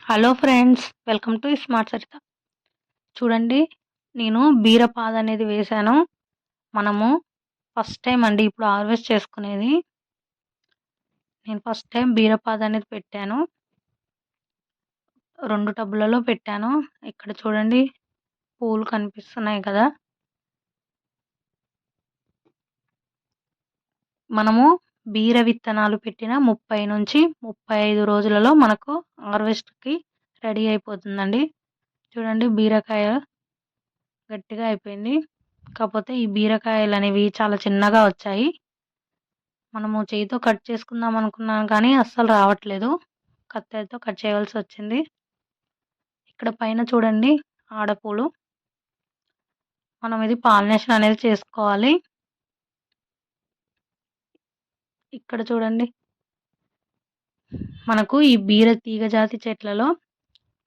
Hello friends, welcome to smart Saritha. చూడండి, నేను బీరపాదు అనేది వేశాను. మనము ఫస్ట్ టైం అండి ఇప్పుడు హార్వెస్ట్ చేసుకునేది. నేను ఫస్ట్ టైం బీరపాదు అనేది పెట్టాను. 2 టబ్బులలో పెట్టాను. ఇక్కడ చూడండి, పూలు కనిపిస్తున్నాయి కదా. మనము బీర విత్తనాలు పెట్టిన 30-35 రోజులలో మనకు హార్వెస్ట్‌కి రెడీ అయిపోతుందండి. చూడండి, బీరకాయ గట్టిగా అయిపోయింది. కాకపోతే ఈ బీరకాయలనేవి చాలా చిన్నగా వచ్చాయి. మనము చేయితో కట్ చేసుకుందాం అనుకున్నాను కానీ అస్సలు రావట్లేదు. కత్తెరతో కట్ చేయవలసొచ్చింది. ఇక్కడ పైన చూడండి, ఆడపూలు. మనం ఇది పాలినేషన్ అనేది చేసుకోవాలి. ఇక్కడ చూడండి, మనకు ఈ బీర తీగ జాతి చెట్లలో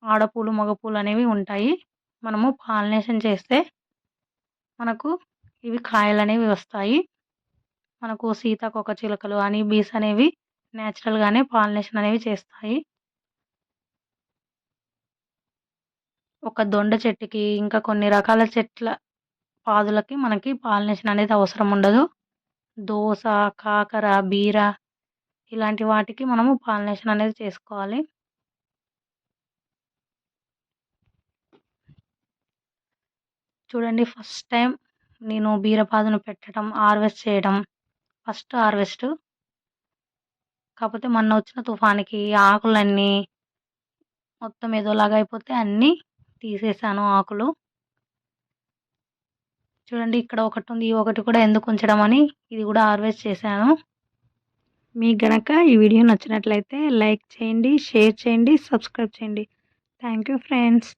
ఆడపూలు, మగపూలు అనేవి ఉంటాయి. మనము పాలినేషన్ చేస్తే మనకు ఇవి కాయలనేవి వస్తాయి. మనకు సీతాకోకచిలుకలు, హనీ బీస్ అనేవి నేచురల్‌గానే పాలినేషన్ అనేవి చేస్తాయి. ఒక దొండ చెట్టుకి, ఇంకా కొన్ని రకాల చెట్ల పాదులకి మనకి పాలినేషన్ అనేది అవసరం ఉండదు. దోస, కాకర, బీర ఇలాంటి వాటికి మనము పాలినేషన్ అనేది చేసుకోవాలి. చూడండి, ఫస్ట్ టైం నేను బీరపాదును పెట్టడం, హార్వెస్ట్ చేయడం. First harvest. కాకపోతే మొన్న వచ్చిన తుఫానుకి ఆకులన్నీ మొత్తం ఏదోలాగా అయిపోతే అన్నీ తీసేసాను ఆకులు. చూడండి, ఇక్కడ ఒకటుంది. ఈ ఒకటి కూడా ఎందుకు ఉంచడం అని ఇది కూడా హార్వెస్ట్ చేశాను. మీకు గనక ఈ వీడియో నచ్చినట్లయితే లైక్ చేయండి, షేర్ చేయండి, సబ్స్క్రైబ్ చేయండి. Thank you friends.